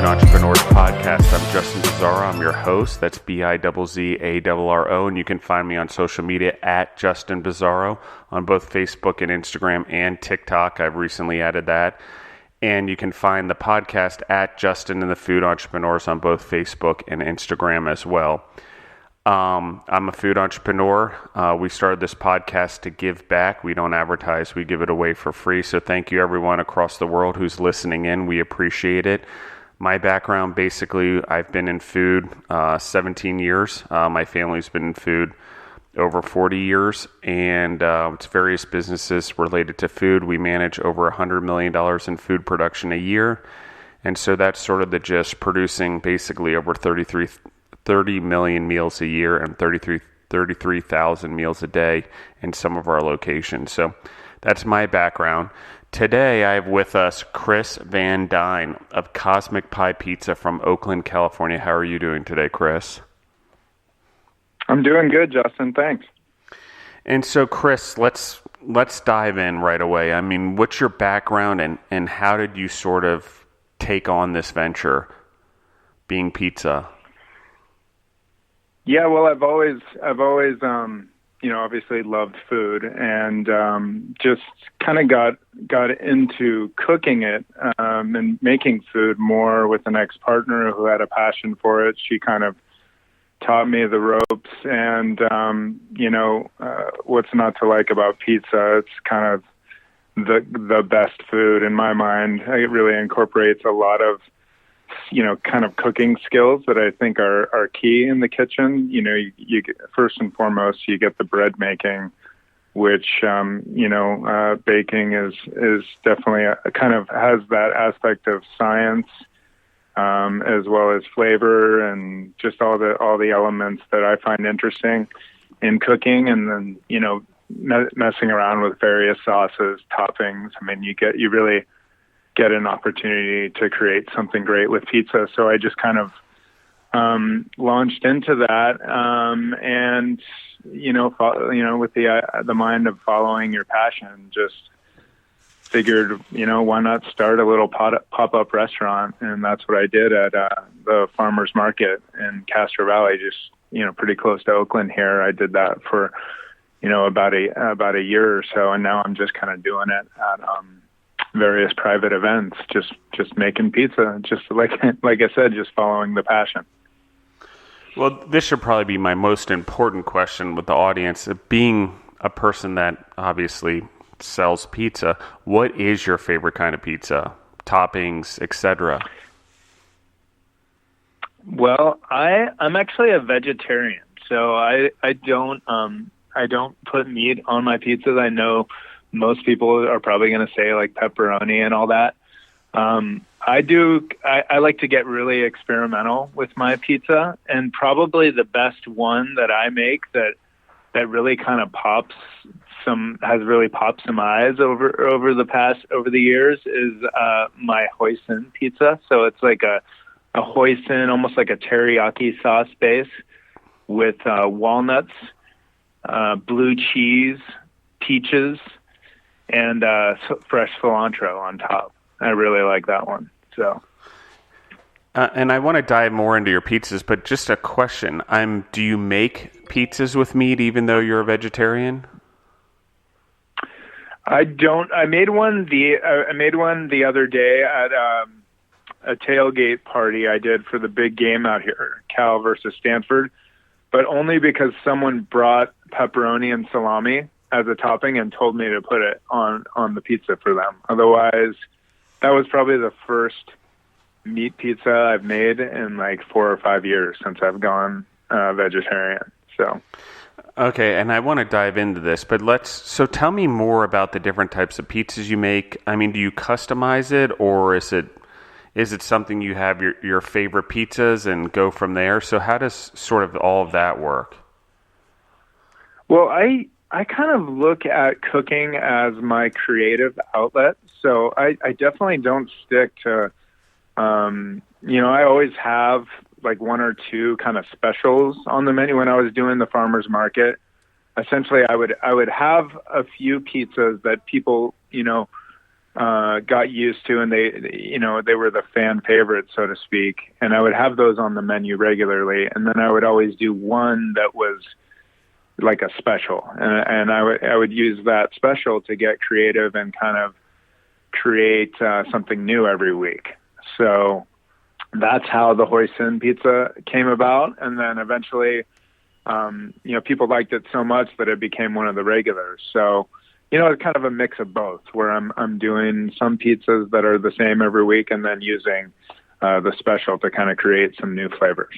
Entrepreneurs podcast. I'm Justin Bizzarro. I'm your host. That's Bizzarro. And you can find me on social media at Justin Bizzarro on both Facebook and Instagram and TikTok. I've recently added that. And you can find the podcast at Justin and the Food Entrepreneurs on both Facebook and Instagram as well. I'm a food entrepreneur. We started this podcast to give back. We don't advertise. We give it away for free. So thank you everyone across the world who's listening in. We appreciate it. My background, basically, I've been in food 17 years. My family's been in food over 40 years, and it's various businesses related to food. We manage over $100 million in food production a year, and so that's sort of the gist, producing basically over 30 million meals a year and 33,000 meals a day in some of our locations. So that's my background. Today, I have with us Chris VanDyne of Cosmic Pie Pizza from Oakland, California. How are you doing today, Chris? I'm doing good, Justin. Thanks. And so, Chris, let's dive in right away. I mean, what's your background and how did you sort of take on this venture, being pizza? Yeah, well, I've always obviously loved food and just kind of got into cooking it and making food more with an ex-partner who had a passion for it. She kind of taught me the ropes and, what's not to like about pizza. It's kind of the best food in my mind. It really incorporates a lot of kind of cooking skills that I think are key in the kitchen. You get, first and foremost, you get the bread making, which, baking is definitely kind of has that aspect of science, as well as flavor and just all the elements that I find interesting in cooking. And then, messing around with various sauces, toppings. I mean, you really get an opportunity to create something great with pizza. So I just kind of launched into that, and with the mind of following your passion, just figured, why not start a little pop-up restaurant? And that's what I did at the farmers market in Castro Valley, just pretty close to Oakland here. I did that for about a year or so, and now I'm just kind of doing it at various private events, just making pizza, just like I said, just following the passion. Well, this should probably be my most important question with the audience. Being a person that obviously sells pizza, what is your favorite kind of pizza? Toppings, etc. Well, I'm actually a vegetarian, so I don't put meat on my pizzas. I know most people are probably going to say like pepperoni and all that. I like to get really experimental with my pizza, and probably the best one that I make that really kind of has really popped some eyes over the years is my hoisin pizza. So it's like a hoisin, almost like a teriyaki sauce base with walnuts, blue cheese, peaches, and fresh cilantro on top. I really like that one. So, and I want to dive more into your pizzas, but just a question: do you make pizzas with meat, even though you're a vegetarian? I don't. I made one the other day at a tailgate party I did for the big game out here, Cal versus Stanford, but only because someone brought pepperoni and salami as a topping and told me to put it on the pizza for them. Otherwise, that was probably the first meat pizza I've made in like 4 or 5 years since I've gone vegetarian. So, okay, and I want to dive into this, but so tell me more about the different types of pizzas you make. I mean, do you customize it, or is it something you have your favorite pizzas and go from there? So how does sort of all of that work? Well, I kind of look at cooking as my creative outlet. So I definitely don't stick to, I always have like 1 or 2 kind of specials on the menu. When I was doing the farmer's market, essentially I would have a few pizzas that people, got used to, and they were the fan favorites, so to speak. And I would have those on the menu regularly, and then I would always do one that was like a special, and I would use that special to get creative and kind of create something new every week. So that's how the hoisin pizza came about, and then eventually, people liked it so much that it became one of the regulars. So, it's kind of a mix of both, where I'm doing some pizzas that are the same every week, and then using the special to kind of create some new flavors.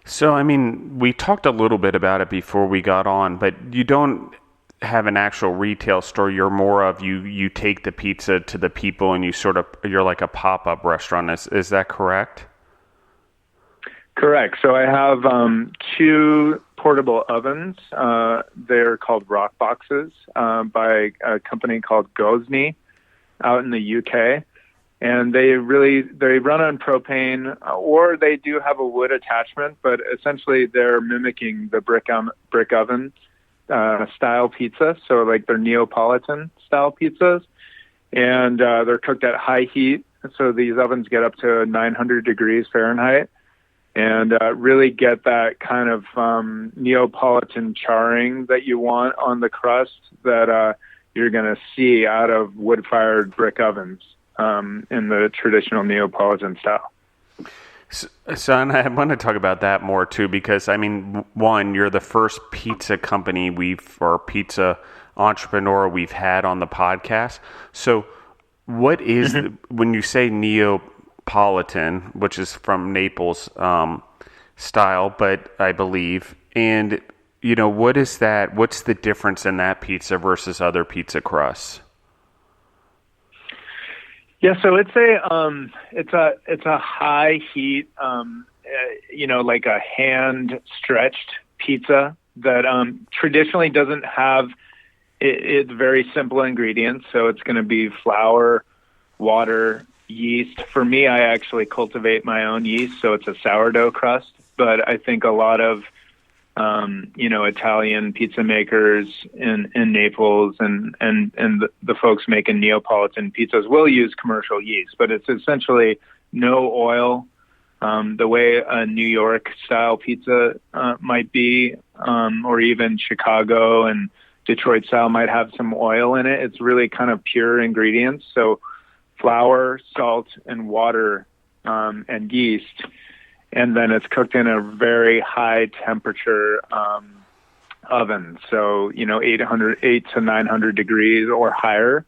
So, we talked a little bit about it before we got on, but you don't have an actual retail store. You're more of you take the pizza to the people, and you're like a pop-up restaurant. Is that correct? Correct. So I have 2 portable ovens. They're called rock boxes by a company called Gozni out in the UK. And they run on propane, or they do have a wood attachment, but essentially they're mimicking the brick oven style pizza. So like they're Neapolitan style pizzas, and they're cooked at high heat. So these ovens get up to 900 degrees Fahrenheit, and really get that kind of Neapolitan charring that you want on the crust that you're going to see out of wood-fired brick ovens in the traditional Neapolitan style. So and I want to talk about that more too, because one, you're the first pizza company or pizza entrepreneur we've had on the podcast. So what is, when you say Neapolitan, which is from Naples style, but I believe, and what is that? What's the difference in that pizza versus other pizza crusts? Yeah, so it's a high heat, like a hand stretched pizza that traditionally doesn't have. It's very simple ingredients, so it's going to be flour, water, yeast. For me, I actually cultivate my own yeast, so it's a sourdough crust. But I think a lot of Italian pizza makers in Naples and the folks making Neapolitan pizzas will use commercial yeast, but it's essentially no oil, the way a New York style pizza might be, or even Chicago and Detroit style might have some oil in it. It's really kind of pure ingredients. So flour, salt, and water, and yeast. And then it's cooked in a very high temperature oven. So, 8 to 900 degrees or higher.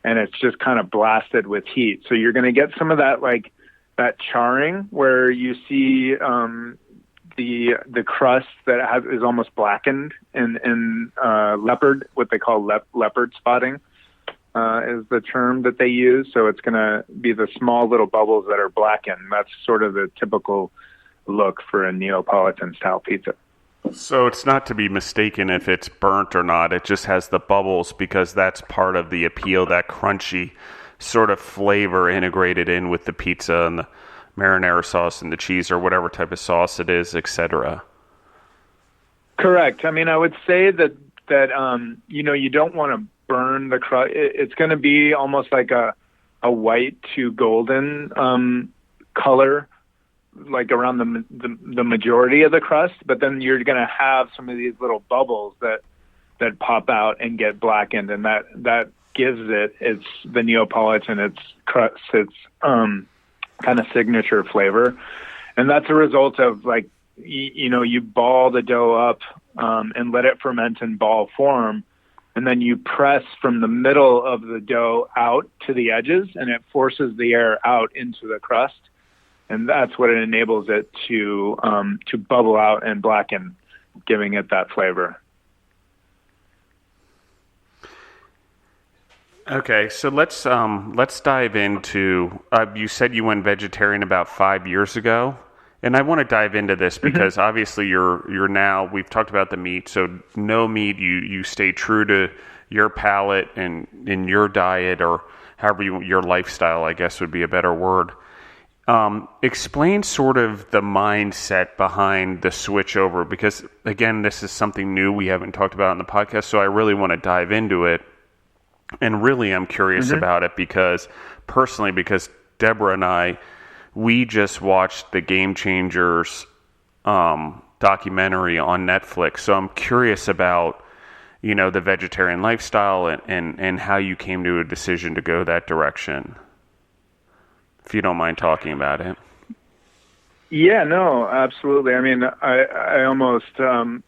And it's just kind of blasted with heat. So you're going to get some of that, like that charring where you see the crust that is almost blackened in leopard, what they call leopard spotting is the term that they use. So it's going to be the small little bubbles that are blackened. That's sort of the typical look for a Neapolitan style pizza. So it's not to be mistaken if it's burnt or not. It just has the bubbles because that's part of the appeal, that crunchy sort of flavor integrated in with the pizza and the marinara sauce and the cheese or whatever type of sauce it is, etc. Correct. I would say that you don't want to burn the crust. It's going to be almost like a white to golden color, like around the majority of the crust, but then you're going to have some of these little bubbles that pop out and get blackened, and that gives it's the Neapolitan, its crust, its kind of signature flavor. And that's a result of you ball the dough up and let it ferment in ball form, and then you press from the middle of the dough out to the edges, and it forces the air out into the crust. And that's what it enables it to bubble out and blacken, giving it that flavor. Okay, so let's dive into. You said you went vegetarian about 5 years ago, and I want to dive into this because obviously you're now. We've talked about the meat, so no meat. You stay true to your palate and in your diet, or however your lifestyle, I guess would be a better word. Explain sort of the mindset behind the switch over, because again, this is something new we haven't talked about on the podcast, so I really want to dive into it. And really, I'm curious about it because Deborah and I, we just watched the Game Changers documentary on Netflix. So I'm curious about, the vegetarian lifestyle and how you came to a decision to go that direction, if you don't mind talking about it. Yeah, no, absolutely. I mean, I almost,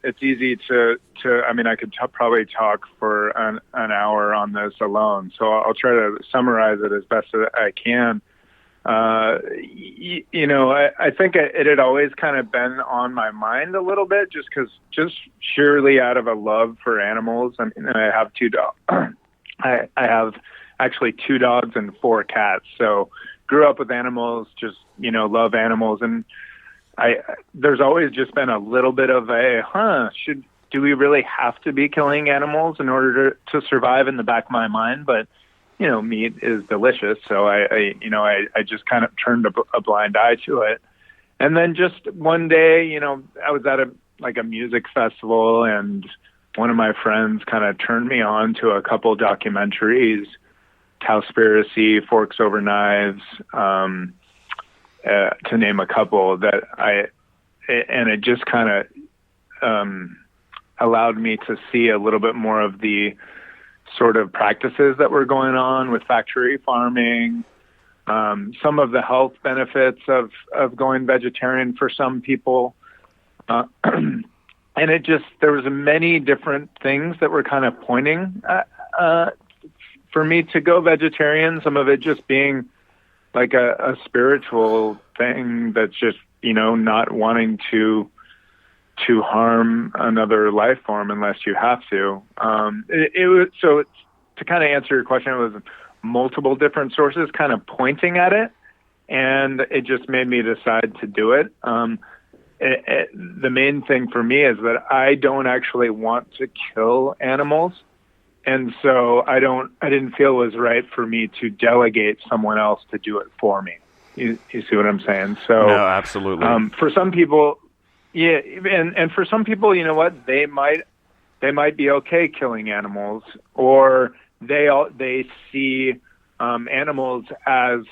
it's easy to, I could probably talk for an hour on this alone. So I'll try to summarize it as best as I can. I think it had always kind of been on my mind a little bit, just surely out of a love for animals. I mean, I have two dogs. I have actually 2 dogs and 4 cats. So grew up with animals, just, love animals. And there's always just been a little bit of do we really have to be killing animals in order to survive in the back of my mind? But, meat is delicious. So I just kind of turned a blind eye to it. And then just one day, I was at a music festival, and one of my friends kind of turned me on to a couple documentaries, Cowspiracy, Forks Over Knives, to name a couple and it just kind of allowed me to see a little bit more of the sort of practices that were going on with factory farming, some of the health benefits of going vegetarian for some people. And there was many different things that were kind of pointing for me to go vegetarian, some of it just being like a spiritual thing that's just, not wanting to harm another life form unless you have to. To kind of answer your question, it was multiple different sources kind of pointing at it, and it just made me decide to do it. The main thing for me is that I don't actually want to kill animals. And so I didn't feel it was right for me to delegate someone else to do it for me. You see what I'm saying? So no, absolutely. For some people, yeah. And for some people, you know what, they might be okay killing animals, or they see, animals as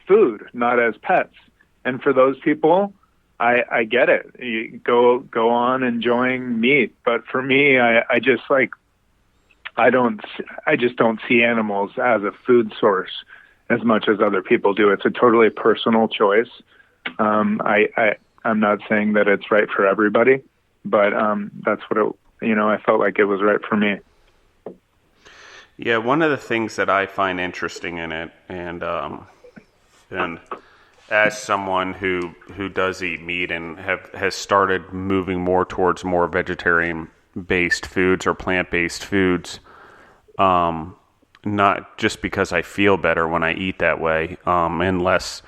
food, not as pets. And for those people, I get it. You go on enjoying meat. But for me, I just don't see animals as a food source as much as other people do. It's a totally personal choice. I'm not saying that it's right for everybody, but that's what I felt like it was right for me. Yeah, one of the things that I find interesting in it, and as someone who does eat meat and has started moving more towards more vegetarian-based foods or plant-based foods, not just because I feel better when I eat that way, and less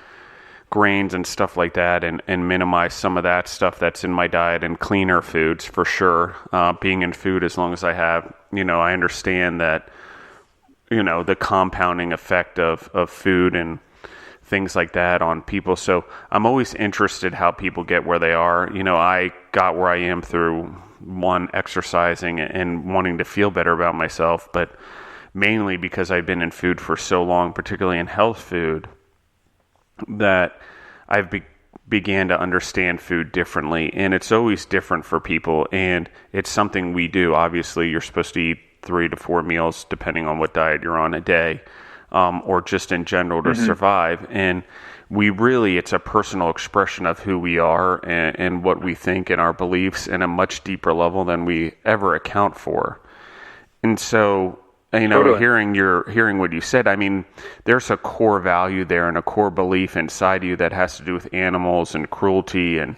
grains and stuff like that, and minimize some of that stuff that's in my diet, and cleaner foods for sure. Being in food as long as I have, I understand that, the compounding effect of food and things like that on people. So I'm always interested how people get where they are. I got where I am through one, exercising and wanting to feel better about myself, but mainly because I've been in food for so long, particularly in health food, that I've began to understand food differently. And it's always different for people, and it's something we do. Obviously, you're supposed to eat 3 to 4 meals, depending on what diet you're on a day, or just in general to survive. And it's a personal expression of who we are and what we think and our beliefs in a much deeper level than we ever account for. And so, totally. hearing what you said, I mean, there's a core value there and a core belief inside you that has to do with animals and cruelty and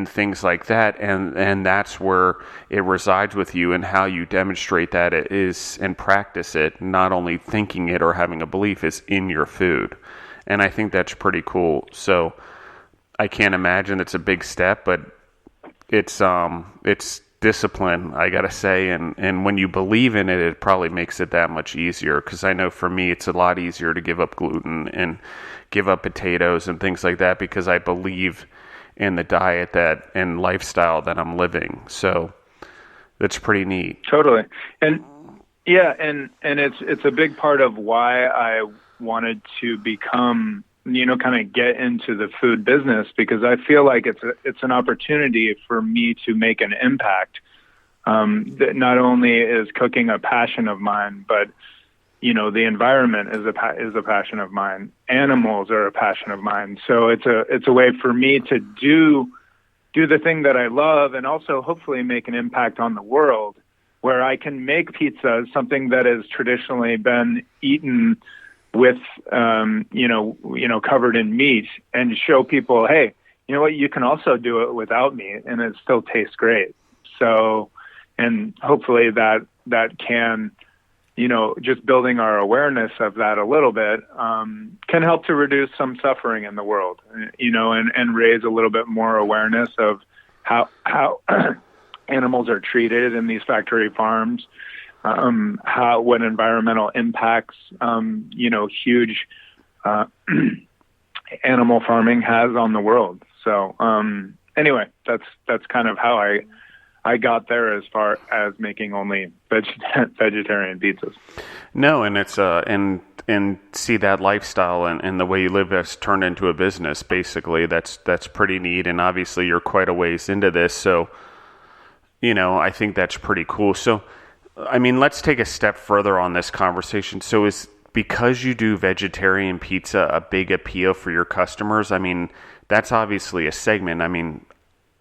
things like that. And that's where it resides with you, and how you demonstrate that it is and practice it, not only thinking it or having a belief, is in your food. And I think that's pretty cool. So I can't imagine it's a big step, but it's discipline, I gotta say, and when you believe in it, it probably makes it that much easier, because I know for me it's a lot easier to give up gluten and give up potatoes and things like that, because I believe in the diet and lifestyle that I'm living. So that's pretty neat. Totally. And Yeah, and it's a big part of why I wanted to become, kind of get into the food business, because I feel like it's an opportunity for me to make an impact. That not only is cooking a passion of mine, but the environment is a passion of mine. Animals are a passion of mine. So it's a way for me to do the thing that I love, and also hopefully make an impact on the world, where I can make pizza, something that has traditionally been eaten with, covered in meat, and show people, hey, you know what, you can also do it without meat and it still tastes great. So, and hopefully that can, just building our awareness of that a little bit, can help to reduce some suffering in the world, and raise a little bit more awareness of how animals are treated in these factory farms, what environmental impacts, huge animal farming has on the world. So anyway, that's kind of how I got there as far as making only vegetarian pizzas. No, and it's and see that lifestyle and the way you live has turned into a business. Basically, that's pretty neat. And obviously, you're quite a ways into this, so I think that's pretty cool. So, I mean, let's take a step further on this conversation. So, is because you do vegetarian pizza a big appeal for your customers? I mean, that's obviously a segment. I mean,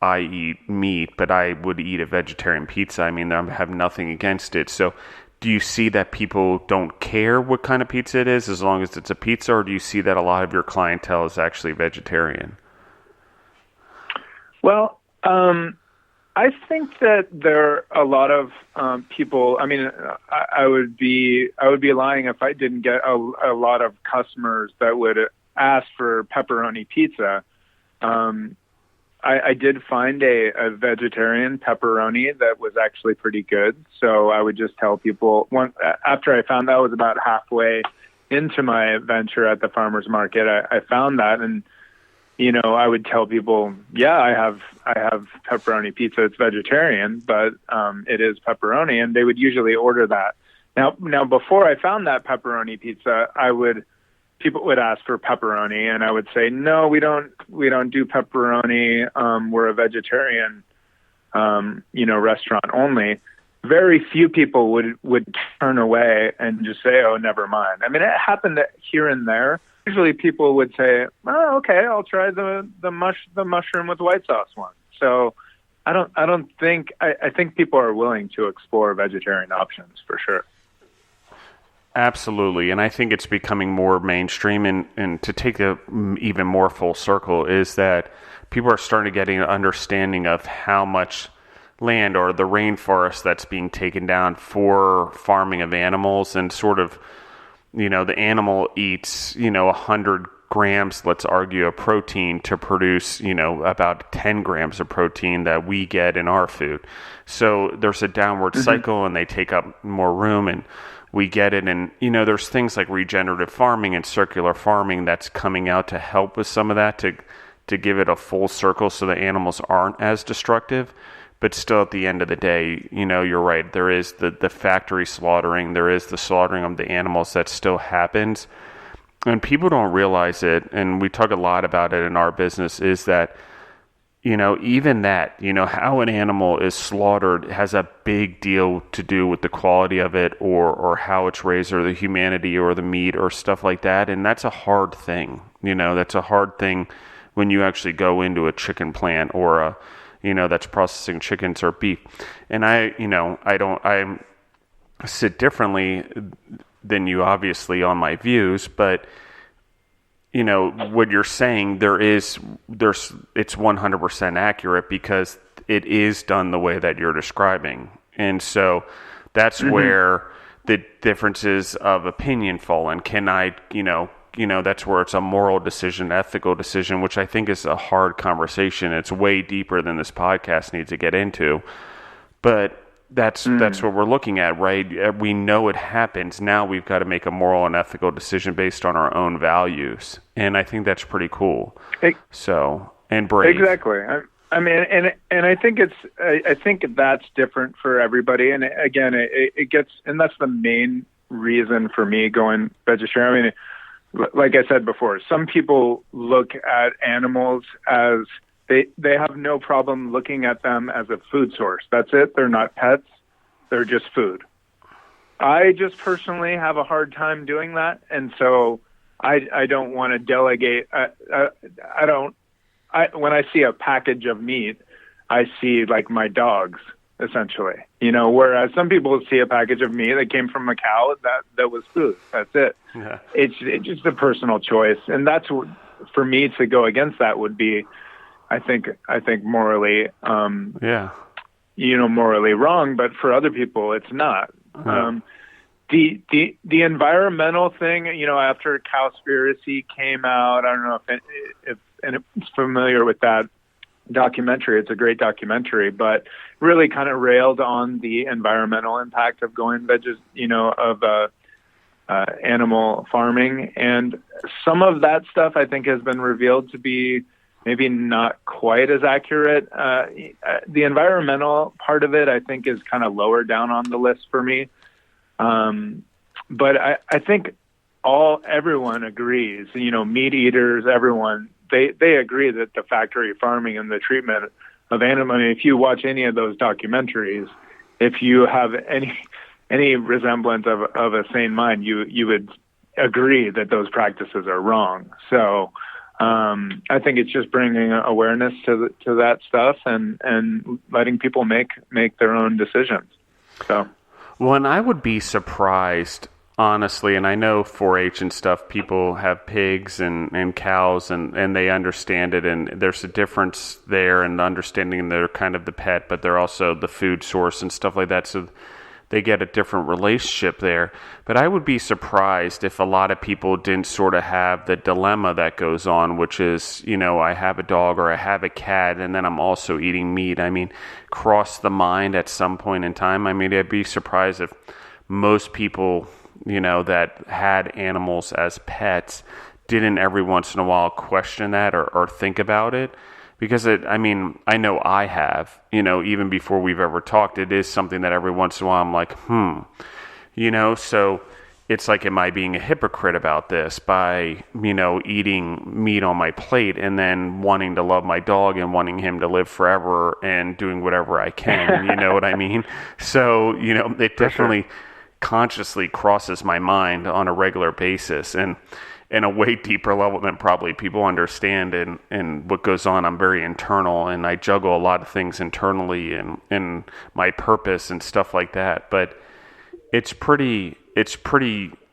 I eat meat, but I would eat a vegetarian pizza. I mean, I have nothing against it. So do you see that people don't care what kind of pizza it is as long as it's a pizza, or do you see that a lot of your clientele is actually vegetarian? Well, I think that there are a lot of people. I mean, I would be lying if I didn't get a lot of customers that would ask for pepperoni pizza. I did find a vegetarian pepperoni that was actually pretty good. So I would just tell people, after I found that, was about halfway into my venture at the farmer's market, I found that, and I would tell people, yeah, I have pepperoni pizza. It's vegetarian, but it is pepperoni, and they would usually order that. Now before I found that pepperoni pizza, people would ask for pepperoni, and I would say, no, we don't do pepperoni. We're a vegetarian, restaurant only. Very few people would turn away and just say, oh, never mind. I mean, it happened here and there. Usually people would say, oh, okay, I'll try the mushroom with white sauce one. So I think people are willing to explore vegetarian options for sure. Absolutely, and I think it's becoming more mainstream, and to take a even more full circle is that people are starting to get an understanding of how much land or the rainforest that's being taken down for farming of animals, and sort of, the animal eats, 100 grams, let's argue, of protein to produce, about 10 grams of protein that we get in our food. So there's a downward cycle, and they take up more room, and we get it. And, there's things like regenerative farming and circular farming that's coming out to help with some of that, to give it a full circle so the animals aren't as destructive. But still, at the end of the day, you're right. There is the factory slaughtering. There is the slaughtering of the animals that still happens. And people don't realize it, and we talk a lot about it in our business, is that, even that, how an animal is slaughtered has a big deal to do with the quality of it, or how it's raised, or the humanity, or the meat, or stuff like that. And that's a hard thing. That's a hard thing when you actually go into a chicken plant, or that's processing chickens or beef. And I sit differently than you, obviously, on my views, but what you're saying, it's 100% accurate, because it is done the way that you're describing. And so that's where the differences of opinion fall. And can I, that's where it's a moral decision, ethical decision, which I think is a hard conversation. It's way deeper than this podcast needs to get into. But that's what we're looking at, right? We know it happens. Now we've got to make a moral and ethical decision based on our own values. And I think that's pretty cool. And brave. Exactly. I mean, and I think I think that's different for everybody. And again, it gets, and that's the main reason for me going vegetarian. I mean, like I said before, some people look at animals as they have no problem looking at them as a food source. That's it. They're not pets. They're just food. I just personally have a hard time doing that. And so I don't want to delegate. When I see a package of meat, I see like my dogs, essentially, whereas some people see a package of meat that came from a cow that was food. That's it. Yeah. It's just a personal choice. And that's for me to go against that would be, I think morally, morally wrong, but for other people, it's not. Yeah. The environmental thing, after Cowspiracy came out, I don't know if it's familiar with that documentary. It's a great documentary, but really kind of railed on the environmental impact of going animal farming. And some of that stuff I think has been revealed to be maybe not quite as accurate. The environmental part of it, I think, is kind of lower down on the list for me. But I think everyone agrees, meat eaters, everyone, they agree that the factory farming and the treatment of animals, I mean, if you watch any of those documentaries, if you have any resemblance of a sane mind, you would agree that those practices are wrong. So I think it's just bringing awareness to that stuff and letting people make their own decisions. So. Well, and I would be surprised, honestly, and I know 4-H and stuff, people have pigs and cows and they understand it, and there's a difference there in understanding they're kind of the pet, but they're also the food source and stuff like that, so they get a different relationship there. But I would be surprised if a lot of people didn't sort of have the dilemma that goes on, which is, I have a dog or I have a cat and then I'm also eating meat. I mean, cross the mind at some point in time. I mean, I'd be surprised if most people, that had animals as pets didn't every once in a while question that or think about it. Because I know I have, even before we've ever talked, it is something that every once in a while I'm like, so it's like, am I being a hypocrite about this by, eating meat on my plate and then wanting to love my dog and wanting him to live forever and doing whatever I can, you know what I mean? So, it definitely consciously crosses my mind on a regular basis. And in a way deeper level than probably people understand and what goes on. I'm very internal and I juggle a lot of things internally and my purpose and stuff like that. But it's pretty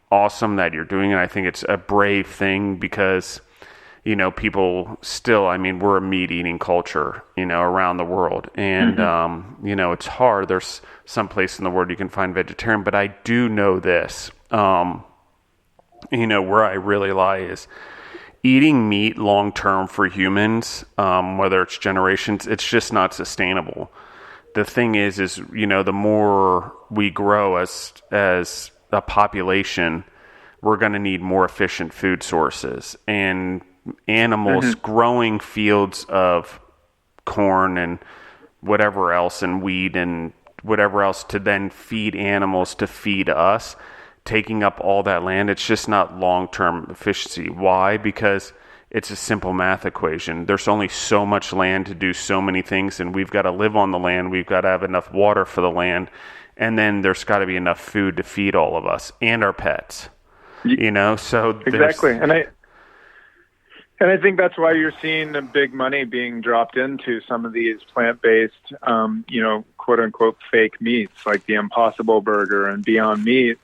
awesome that you're doing it. I think it's a brave thing because, people still, we're a meat eating culture, around the world. And, it's hard. There's some place in the world you can find vegetarian, but I do know this, where I really lie is eating meat long-term for humans, whether it's generations, it's just not sustainable. The thing is, the more we grow as a population, we're going to need more efficient food sources and animals growing fields of corn and whatever else and wheat and whatever else to then feed animals to feed us. Taking up all that land, it's just not long-term efficiency. Why? Because it's a simple math equation. There's only so much land to do so many things, and we've got to live on the land. We've got to have enough water for the land, and then there's got to be enough food to feed all of us and our pets. So exactly. And I think that's why you're seeing the big money being dropped into some of these plant-based, quote unquote fake meats like the Impossible Burger and Beyond Meat.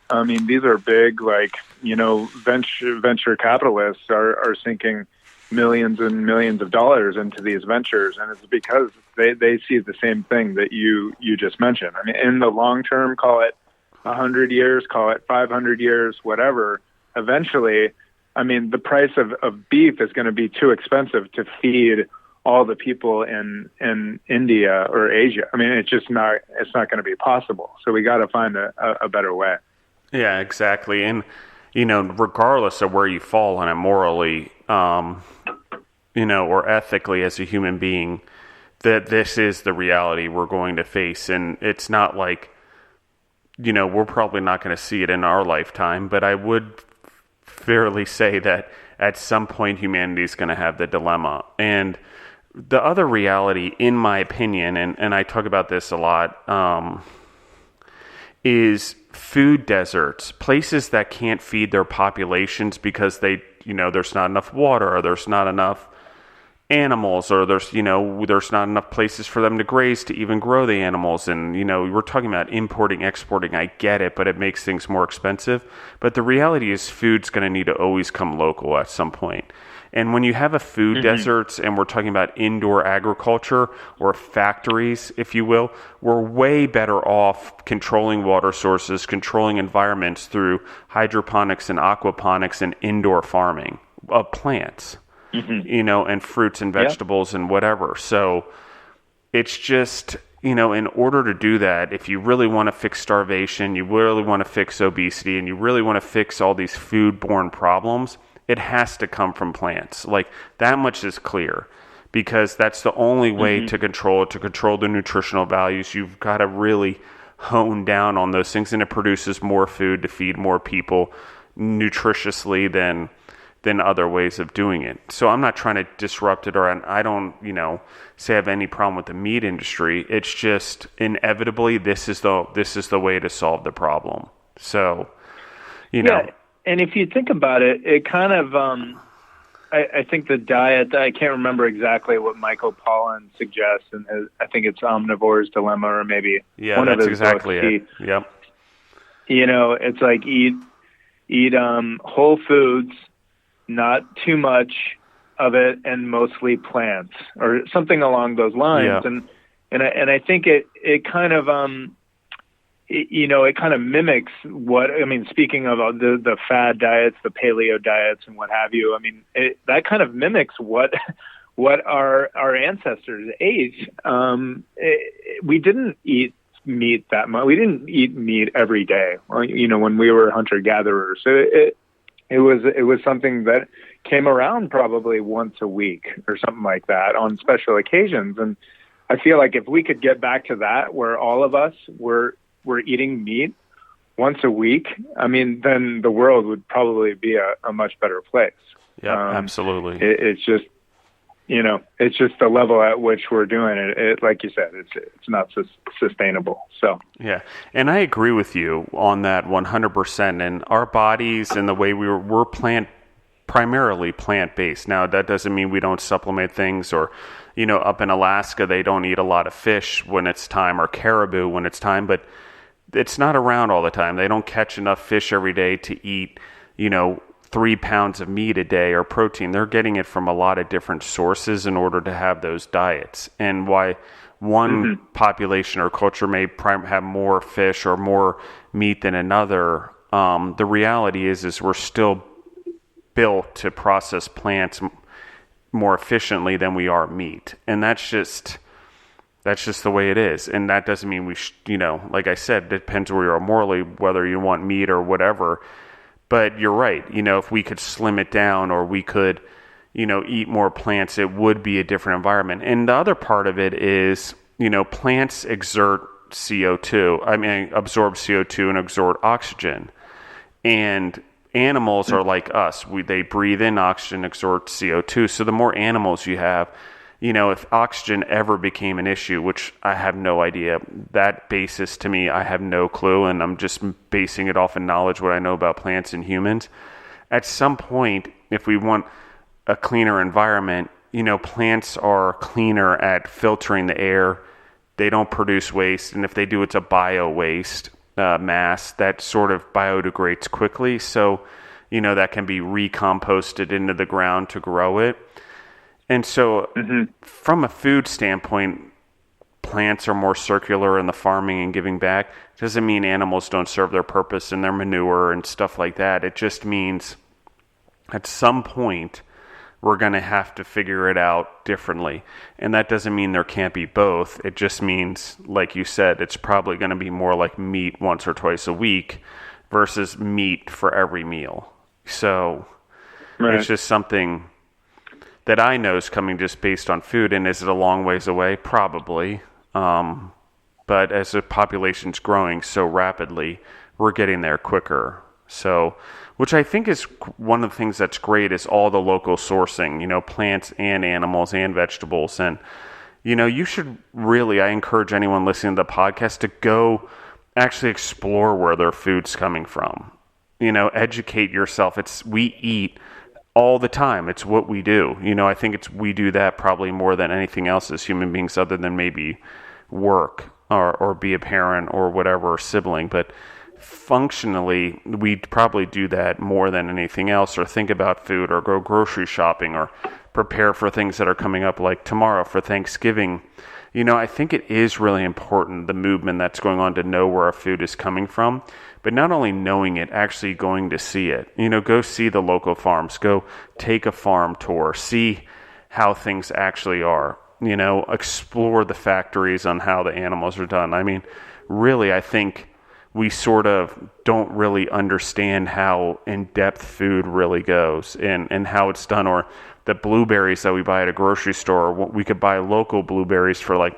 These are big, venture capitalists are sinking millions and millions of dollars into these ventures. And it's because they see the same thing that you just mentioned. In the long term, call it 100 years, call it 500 years, whatever, eventually, the price of beef is going to be too expensive to feed all the people in India or Asia. It's not going to be possible. So we got to find a better way. Yeah, exactly. And, regardless of where you fall on it morally, or ethically as a human being, that this is the reality we're going to face. And it's not like, we're probably not going to see it in our lifetime, but I would fairly say that at some point humanity is going to have the dilemma. And the other reality, in my opinion, and I talk about this a lot, is food deserts, places that can't feed their populations because there's not enough water, or there's not enough animals, or there's not enough places for them to graze to even grow the animals. And we're talking about importing, exporting. I get it, but it makes things more expensive. But the reality is food's going to need to always come local at some point. And when you have a food deserts, and we're talking about indoor agriculture or factories, if you will, we're way better off controlling water sources, controlling environments through hydroponics and aquaponics and indoor farming of plants. And fruits and vegetables and whatever. So it's just, in order to do that, if you really want to fix starvation, you really want to fix obesity, and you really want to fix all these foodborne problems, it has to come from plants. Like, that much is clear, because that's the only way to control it, to control the nutritional values. You've got to really hone down on those things, and it produces more food to feed more people nutritiously than other ways of doing it. So I'm not trying to disrupt it, or I don't, say I have any problem with the meat industry. It's just inevitably this is the way to solve the problem. So, Yeah, and if you think about it, it kind of, I think the diet, I can't remember exactly what Michael Pollan suggests, and I think it's Omnivore's Dilemma, or maybe one of his exactly books. It. Yep. It's like eat whole foods, not too much of it, and mostly plants, or something along those lines. Yeah. And I think it kind of it kind of mimics what, speaking of the fad diets, the paleo diets, and what have you. That kind of mimics what our ancestors ate. We didn't eat meat that much. We didn't eat meat every day. When we were hunter gatherers, so it was something that came around probably once a week or something like that on special occasions. And I feel like if we could get back to that, where all of us were eating meat once a week, then the world would probably be a much better place. Yeah, absolutely. It's just, it's just the level at which we're doing it. It, like you said, it's not sustainable. So yeah, and I agree with you on that 100%. And our bodies and the way we're primarily plant-based. Now, that doesn't mean we don't supplement things, or up in Alaska they don't eat a lot of fish when it's time, or caribou when it's time, but it's not around all the time. They don't catch enough fish every day to eat 3 pounds of meat a day or protein. They're getting it from a lot of different sources in order to have those diets. And why one population or culture may have more fish or more meat than another, the reality is we're still built to process plants more efficiently than we are meat. And that's just the way it is. And that doesn't mean we like I said, it depends where you are morally, whether you want meat or whatever. But you're right. If we could slim it down, or we could, eat more plants, it would be a different environment. And the other part of it is, plants exert CO2. Absorb CO2 and exert oxygen. And animals are like us. They breathe in oxygen, exert CO2. So the more animals you have, if oxygen ever became an issue, which I have no idea, that basis to me, I have no clue, and I'm just basing it off of knowledge, what I know about plants and humans. At some point, if we want a cleaner environment, plants are cleaner at filtering the air. They don't produce waste, and if they do, it's a bio-waste mass that sort of biodegrades quickly. So, that can be recomposted into the ground to grow it. And so from a food standpoint, plants are more circular in the farming and giving back. It doesn't mean animals don't serve their purpose in their manure and stuff like that. It just means at some point we're going to have to figure it out differently. And that doesn't mean there can't be both. It just means, like you said, it's probably going to be more like meat once or twice a week versus meat for every meal. So It's just something that I know is coming just based on food. And is it a long ways away? Probably. But as the population's growing so rapidly, we're getting there quicker. So, which I think is one of the things that's great is all the local sourcing, plants and animals and vegetables. And, you should really, I encourage anyone listening to the podcast to go actually explore where their food's coming from. Educate yourself. We eat all the time. It's what we do. I think we do that probably more than anything else as human beings, other than maybe work or be a parent or whatever, or sibling. But functionally, we probably do that more than anything else, or think about food, or go grocery shopping, or prepare for things that are coming up like tomorrow for Thanksgiving. I think it is really important, the movement that's going on, to know where our food is coming from, but not only knowing it, actually going to see it. Go see the local farms, go take a farm tour, see how things actually are, explore the factories on how the animals are done. I mean, really, I think we sort of don't really understand how in-depth food really goes and how it's done. Or the blueberries that we buy at a grocery store, we could buy local blueberries for like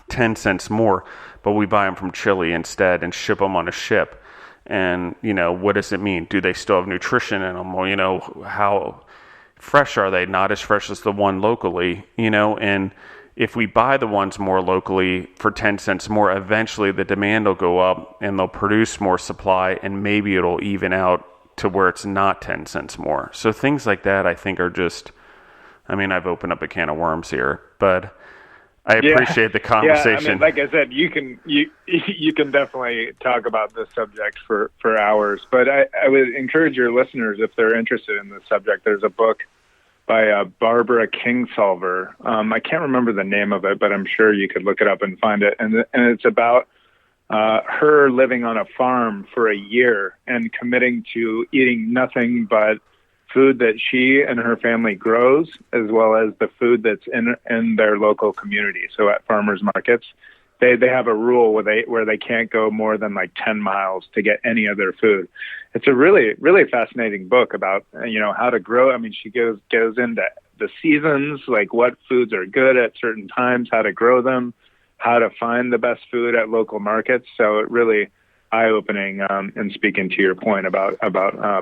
10 cents more, but we buy them from Chile instead and ship them on a ship. And, what does it mean? Do they still have nutrition in them? Or, how fresh are they? Not as fresh as the one locally, and if we buy the ones more locally for 10 cents more, eventually the demand will go up and they'll produce more supply, and maybe it'll even out to where it's not 10 cents more. So things like that, I think, are just, I've opened up a can of worms here, but I appreciate the conversation. Yeah, like I said, you can definitely talk about this subject for hours, but I would encourage your listeners, if they're interested in this subject, there's a book by Barbara Kingsolver. I can't remember the name of it, but I'm sure you could look it up and find it. And it's about her living on a farm for a year and committing to eating nothing but food that she and her family grows, as well as the food that's in their local community. So at farmers markets, they have a rule where they can't go more than like 10 miles to get any of their food. It's a really, really fascinating book about, how to grow. She goes into the seasons, like what foods are good at certain times, how to grow them, how to find the best food at local markets. So it really eye-opening, and speaking to your point about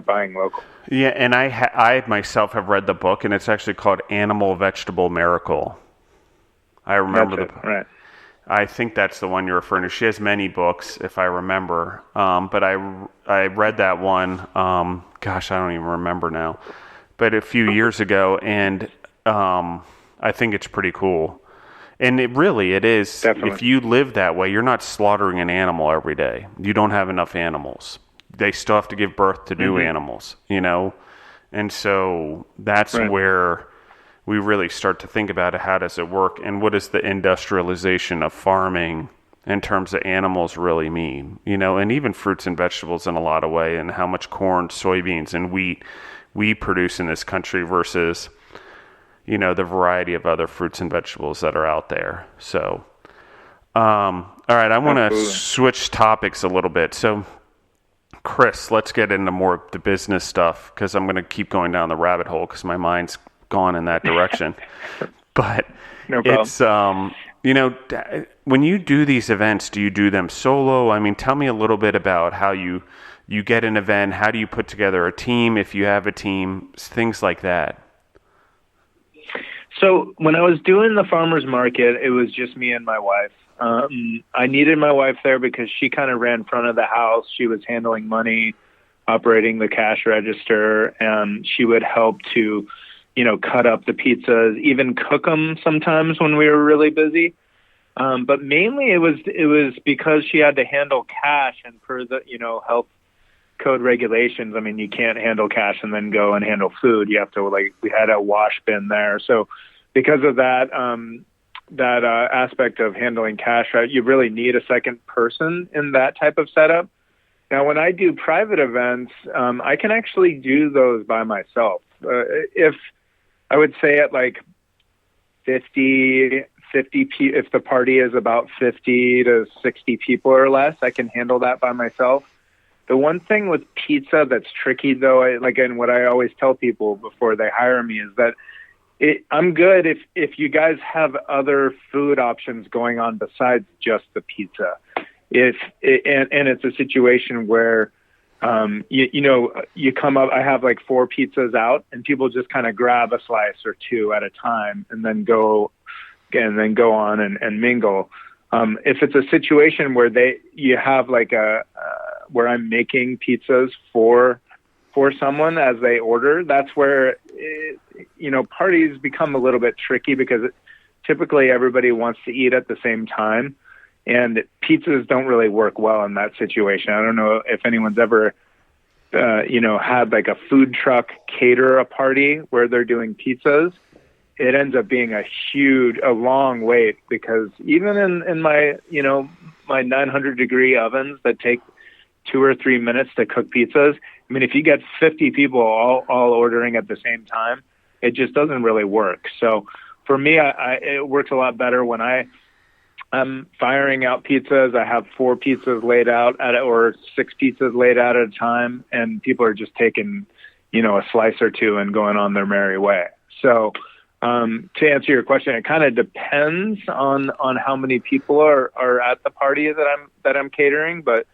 buying local. Yeah, and I myself have read the book, and it's actually called Animal Vegetable Miracle. I remember right. I think that's the one you're referring to. She has many books, if I remember. But I read that one, I don't even remember now, but a few years ago, and I think it's pretty cool. And it is. Definitely. If you live that way, you're not slaughtering an animal every day. You don't have enough animals. They still have to give birth to new animals, And so that's right. Where we really start to think about it. How does it work? And what does the industrialization of farming in terms of animals really mean? And even fruits and vegetables in a lot of way, and how much corn, soybeans, and wheat we produce in this country versus the variety of other fruits and vegetables that are out there. So, all right, I want to switch topics a little bit. So, Chris, let's get into more the business stuff, because I'm going to keep going down the rabbit hole because my mind's gone in that direction. But no problem. It's, when you do these events, do you do them solo? Tell me a little bit about how you get an event. How do you put together a team, if you have a team, things like that? So when I was doing the farmer's market, it was just me and my wife. I needed my wife there because she kind of ran front of the house. She was handling money, operating the cash register, and she would help to, cut up the pizzas, even cook them sometimes when we were really busy. But mainly it was because she had to handle cash, and per the, health code regulations, you can't handle cash and then go and handle food. You have to, we had a wash bin there. So because of that, aspect of handling cash, right, you really need a second person in that type of setup. Now, when I do private events, I can actually do those by myself. If I would say at like 50, if the party is about 50 to 60 people or less, I can handle that by myself. The one thing with pizza that's tricky, though, and what I always tell people before they hire me, is that I'm good if you guys have other food options going on besides just the pizza. And it's a situation where, you come up, I have like 4 pizzas out and people just kind of grab a slice or 2 at a time and then go on and mingle. If it's a situation where you have like where I'm making pizzas for someone as they order, that's where, parties become a little bit tricky because typically everybody wants to eat at the same time, and pizzas don't really work well in that situation. I don't know if anyone's ever, had like a food truck cater a party where they're doing pizzas. It ends up being a long wait because even in my, my 900-degree ovens that take 2 or 3 minutes to cook pizzas, I mean, if you get 50 people all ordering at the same time, it just doesn't really work. So for me, it works a lot better when I'm firing out pizzas. I have 4 pizzas laid out or 6 pizzas laid out at a time, and people are just taking, a slice or 2 and going on their merry way. So to answer your question, it kind of depends on how many people are at the party that I'm catering, but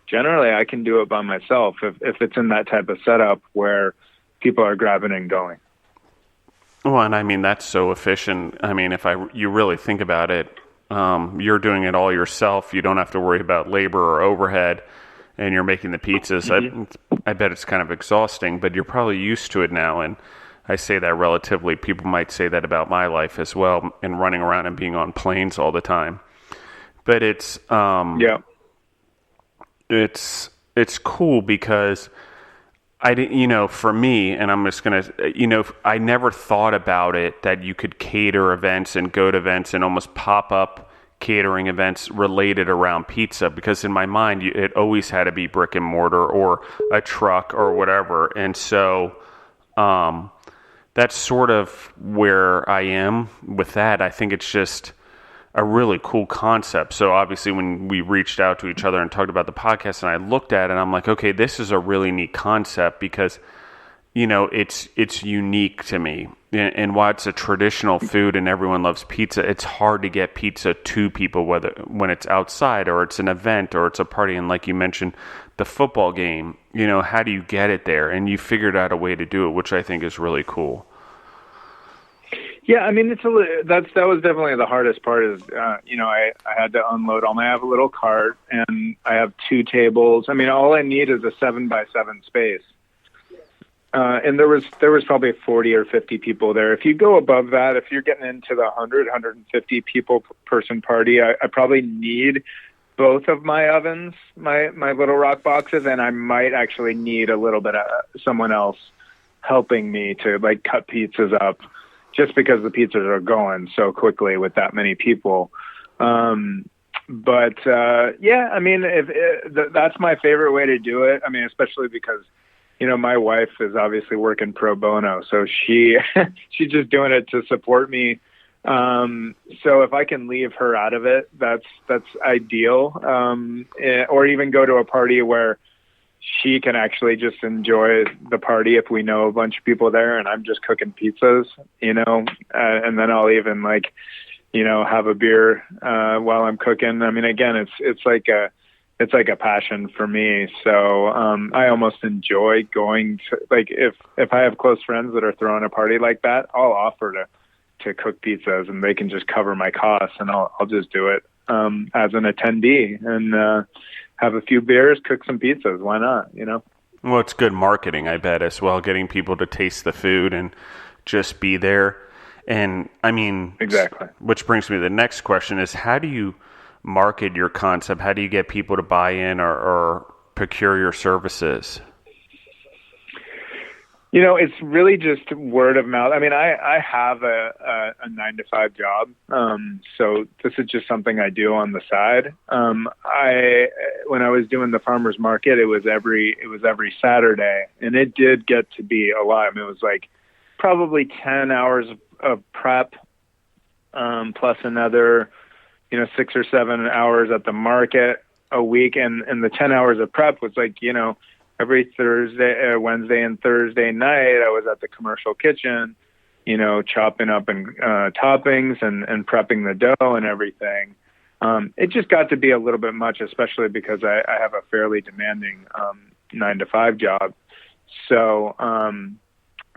generally I can do it by myself if it's in that type of setup where people are grabbing and going. Well, and I mean, that's so efficient. I mean, you really think about it, you're doing it all yourself. You don't have to worry about labor or overhead, and you're making the pizzas. Mm-hmm. I bet it's kind of exhausting, but you're probably used to it now. And I say that relatively. People might say that about my life as well, and running around and being on planes all the time. But it's it's cool because I didn't, for me, and I'm just going to, I never thought about it that you could cater events and go to events and almost pop up catering events related around pizza, because in my mind, it always had to be brick and mortar or a truck or whatever. And so that's sort of where I am with that. I think it's just a really cool concept. So obviously when we reached out to each other and talked about the podcast, and I looked at it and I'm like, okay, this is a really neat concept because, it's unique to me. And while it's a traditional food and everyone loves pizza, it's hard to get pizza to people, when it's outside or it's an event or it's a party. And like you mentioned, the football game, how do you get it there? And you figured out a way to do it, which I think is really cool. Yeah, I mean, that was definitely the hardest part is, I had to unload I have a little cart and I have 2 tables. I mean, all I need is a 7x7 space. And there was probably 40 or 50 people there. If you go above that, if you're getting into the 150 people person party, I probably need both of my ovens, my little rock boxes, and I might actually need a little bit of someone else helping me to like cut pizzas up, just because the pizzas are going so quickly with that many people. I mean, that's my favorite way to do it. I mean, especially because, my wife is obviously working pro bono, so she's just doing it to support me. So if I can leave her out of it, that's ideal. Or even go to a party where she can actually just enjoy the party if we know a bunch of people there and I'm just cooking pizzas, and then I'll even have a beer while I'm cooking. I mean, again, it's like a passion for me. So I almost enjoy going to, if I have close friends that are throwing a party like that, I'll offer to cook pizzas and they can just cover my costs, and I'll just do it as an attendee and have a few beers, cook some pizzas. Why not? Well, it's good marketing, I bet, as well, getting people to taste the food and just be there. And I mean, exactly. Which brings me to the next question is, how do you market your concept? How do you get people to buy in or procure your services? It's really just word of mouth. I mean, I have a 9-to-5 job. So this is just something I do on the side. When I was doing the farmer's market, it was every Saturday, and it did get to be a lot. I mean, it was like probably 10 hours of prep, plus another, 6 or 7 hours at the market a week. And the 10 hours of prep was like, every Wednesday and Thursday night, I was at the commercial kitchen, chopping up and toppings and prepping the dough and everything. It just got to be a little bit much, especially because I have a fairly demanding 9-to-5 job. So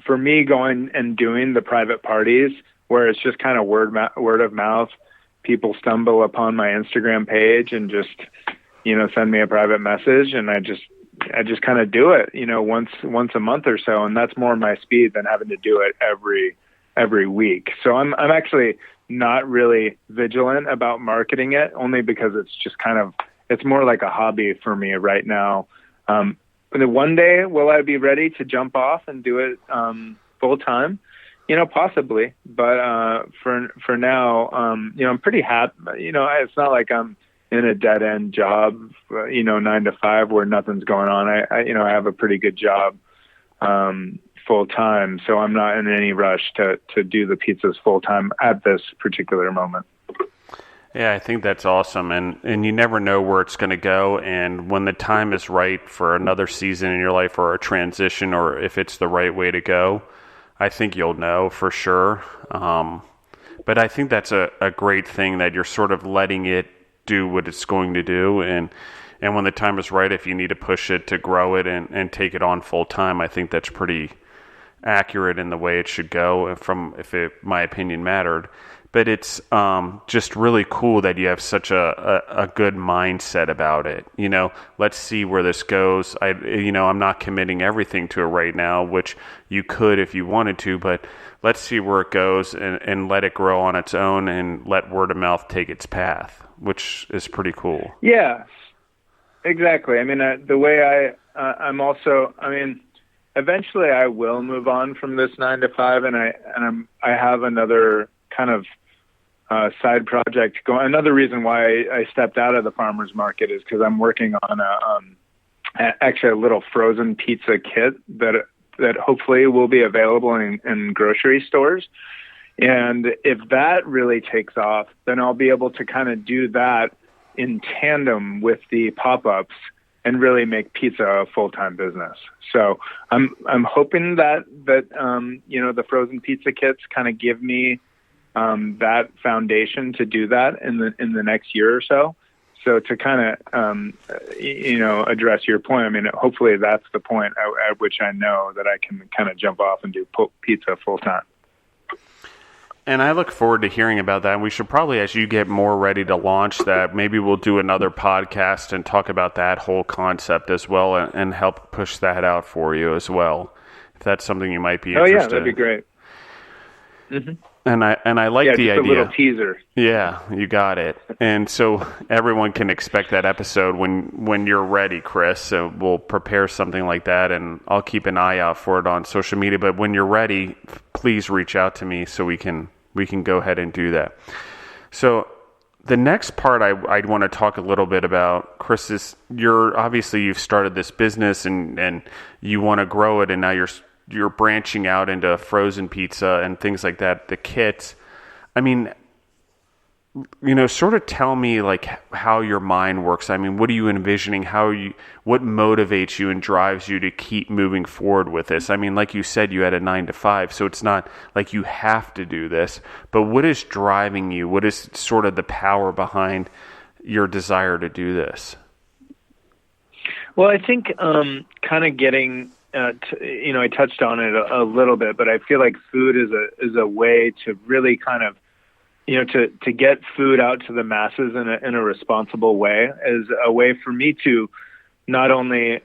for me, going and doing the private parties where it's just kind of word of mouth, people stumble upon my Instagram page and just, send me a private message, and I just kind of do it, once a month or so. And that's more my speed than having to do it every week. So I'm actually not really vigilant about marketing it, only because it's just it's more like a hobby for me right now. One day, will I be ready to jump off and do it full time? Possibly. But for now, I'm pretty happy. It's not like I'm in a dead end job, 9 to 5 where nothing's going on. I have a pretty good job full time, so I'm not in any rush to do the pizzas full time at this particular moment. Yeah, I think that's awesome. And you never know where it's going to go. And when the time is right for another season in your life or a transition, or if it's the right way to go, I think you'll know for sure. But I think that's a great thing that you're sort of letting it do what it's going to do. And when the time is right, if you need to push it to grow it and take it on full time, I think that's pretty accurate in the way it should go, my opinion mattered. But it's just really cool that you have such a good mindset about it. Let's see where this goes. I'm not committing everything to it right now, which you could if you wanted to, but let's see where it goes and let it grow on its own and let word of mouth take its path, which is pretty cool. Yeah, exactly. I mean, the way eventually I will move on from this 9 to 5, and I have another kind of side project going. Another reason why I stepped out of the farmer's market is because I'm working on actually a little frozen pizza kit that hopefully will be available in grocery stores. And if that really takes off, then I'll be able to kind of do that in tandem with the pop-ups and really make pizza a full-time business. So I'm hoping that the frozen pizza kits kind of give me that foundation to do that in the next year or so. So to kind of, address your point, I mean, hopefully that's the point at which I know that I can kind of jump off and do pizza full time. And I look forward to hearing about that. And we should probably, as you get more ready to launch that, maybe we'll do another podcast and talk about that whole concept as well and help push that out for you as well, if that's something you might be interested in. Oh, yeah, that'd be great. Mm-hmm. And I like the idea. A little teaser. Yeah, you got it. And so everyone can expect that episode when you're ready, Chris. So we'll prepare something like that, and I'll keep an eye out for it on social media. But when you're ready, please reach out to me so we can go ahead and do that. So the next part I'd want to talk a little bit about, Chris, is you've started this business and you want to grow it, and now you're branching out into frozen pizza and things like that, the kits. I mean, sort of tell me like how your mind works. I mean, what are you envisioning? What motivates you and drives you to keep moving forward with this? I mean, like you said, you had a 9 to 5, so it's not like you have to do this, but what is driving you? What is sort of the power behind your desire to do this? Well, I think kind of getting I touched on it a little bit, but I feel like food is a way to really kind of, to get food out to the masses in a responsible way, is a way for me to not only,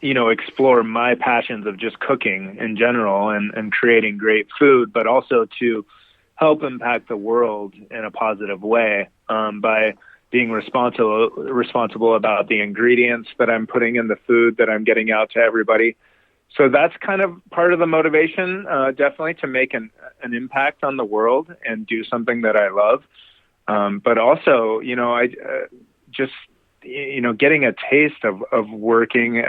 explore my passions of just cooking in general and creating great food, but also to help impact the world in a positive way by being responsible about the ingredients that I'm putting in the food that I'm getting out to everybody. So that's kind of part of the motivation, definitely, to make an impact on the world and do something that I love. But also, I just, getting a taste of working,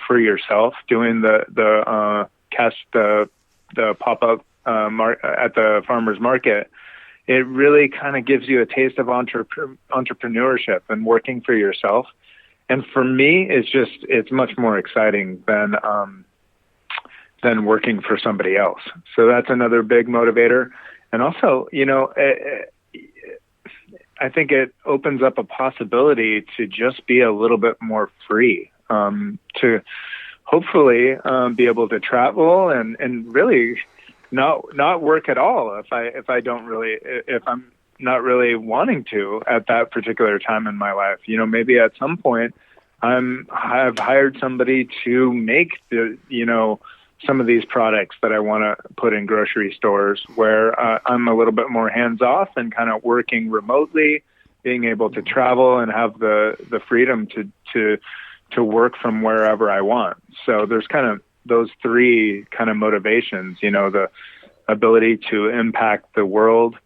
for yourself, doing the pop-up at the farmer's market. It really kind of gives you a taste of entrepreneurship and working for yourself. And for me, it's much more exciting than than working for somebody else. So that's another big motivator. And also, I think it opens up a possibility to just be a little bit more free, to hopefully be able to travel and really not work at all if I'm not really wanting to at that particular time in my life. Maybe at some point I've hired somebody to make some of these products that I want to put in grocery stores, where I'm a little bit more hands off and kind of working remotely, being able to travel and have the freedom to work from wherever I want. So there's kind of those three kind of motivations, the ability to impact the world,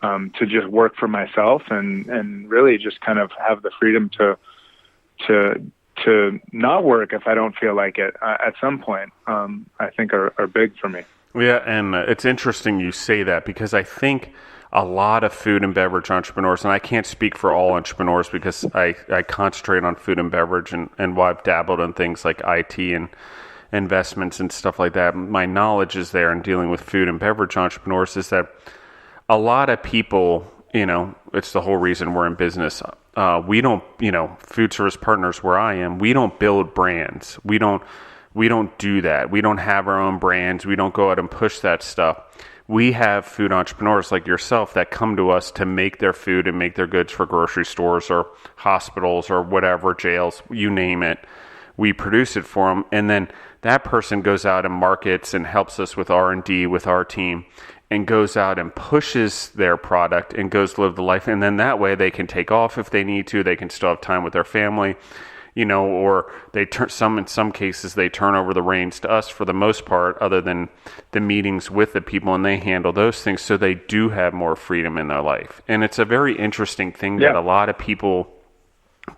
to just work for myself and really just kind of have the freedom to not work if I don't feel like it at some point, I think are big for me. Yeah, and it's interesting you say that, because I think a lot of food and beverage entrepreneurs, and I can't speak for all entrepreneurs because I concentrate on food and beverage, and while I've dabbled in things like IT and investments and stuff like that, my knowledge is there in dealing with food and beverage entrepreneurs is that a lot of people, it's the whole reason we're in business. We don't, Food Service Partners where I am, we don't build brands. We don't do that. We don't have our own brands. We don't go out and push that stuff. We have food entrepreneurs like yourself that come to us to make their food and make their goods for grocery stores or hospitals or whatever, jails, you name it. We produce it for them. And then that person goes out and markets and helps us with R&D with our team, and goes out and pushes their product and goes to live the life. And then that way they can take off if they need to. They can still have time with their family, or in some cases they turn over the reins to us for the most part, other than the meetings with the people, and they handle those things. So they do have more freedom in their life. And it's a very interesting thing that a lot of people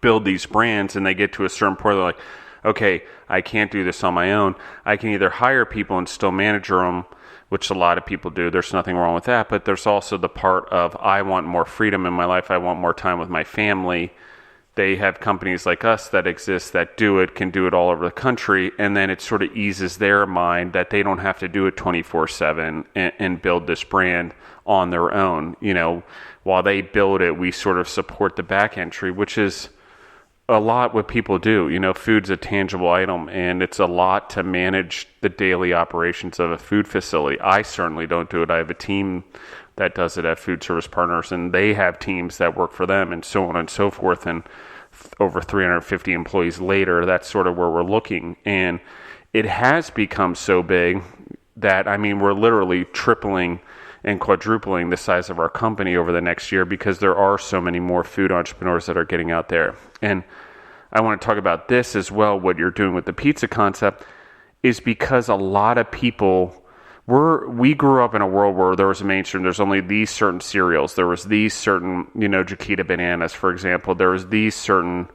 build these brands and they get to a certain point, they're like, okay, I can't do this on my own. I can either hire people and still manage them, which a lot of people do. There's nothing wrong with that. But there's also the part of, I want more freedom in my life. I want more time with my family. They have companies like us that exist that can do it all over the country. And then it sort of eases their mind that they don't have to do it 24/7 and build this brand on their own. While they build it, we sort of support the back entry, which is a lot what people do. Food's a tangible item, and it's a lot to manage the daily operations of a food facility. I certainly don't do it. I have a team that does it at Food Service Partners, and they have teams that work for them, and so on and so forth. And over 350 employees later, that's sort of where we're looking. And it has become so big that, we're literally tripling and quadrupling the size of our company over the next year, because there are so many more food entrepreneurs that are getting out there. And I want to talk about this as well. What you're doing with the pizza concept is because a lot of people, we grew up in a world where there was a mainstream. There's only these certain cereals. There was these certain, Chiquita bananas, for example. There was these certain,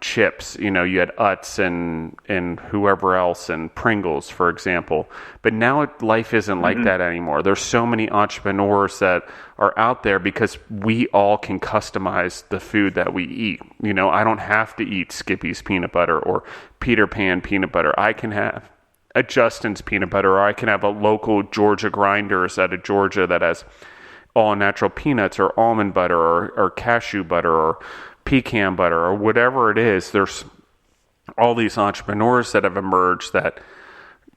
chips. You had Utz and whoever else, and Pringles, for example. But now life isn't like that anymore. There's so many entrepreneurs that are out there because we all can customize the food that we eat. I don't have to eat Skippy's peanut butter or Peter Pan peanut butter. I can have a Justin's peanut butter, or I can have a local Georgia Grinders out of Georgia that has all natural peanuts or almond butter or cashew butter or pecan butter or whatever it is. There's all these entrepreneurs that have emerged that,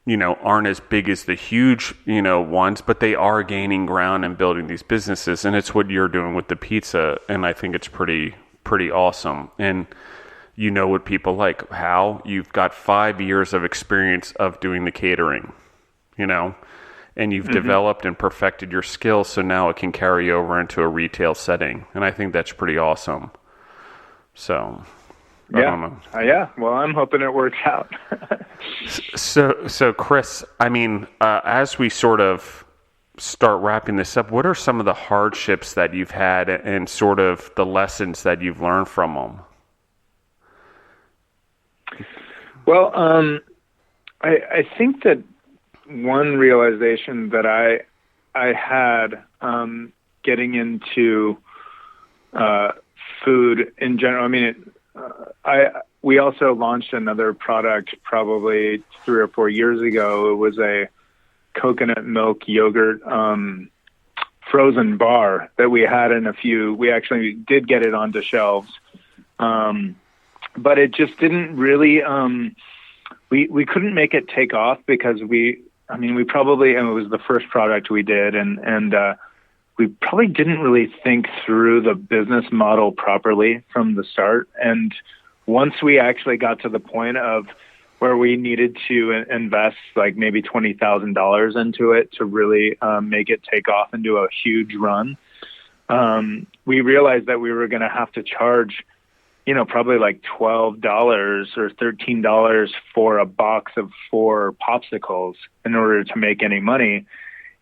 aren't as big as the huge, ones, but they are gaining ground and building these businesses. And it's what you're doing with the pizza. And I think it's pretty awesome. And what people like, how you've got 5 years of experience of doing the catering, and you've developed and perfected your skills. So now it can carry over into a retail setting. And I think that's pretty awesome. So, I don't know. Yeah. Well, I'm hoping it works out. So Chris, as we sort of start wrapping this up, what are some of the hardships that you've had and sort of the lessons that you've learned from them? Well, I think that one realization that I had getting into food in general. we also launched another product probably 3 or 4 years ago. It was a coconut milk yogurt frozen bar that we had in we actually did get it onto shelves. But it just didn't really, we couldn't make it take off because we probably, and it was the first product we did, and we probably didn't really think through the business model properly from the start. And once we actually got to the point of where we needed to invest like maybe $20,000 into it to really make it take off and do a huge run, we realized that we were going to have to charge, probably like $12 or $13 for a box of 4 popsicles in order to make any money.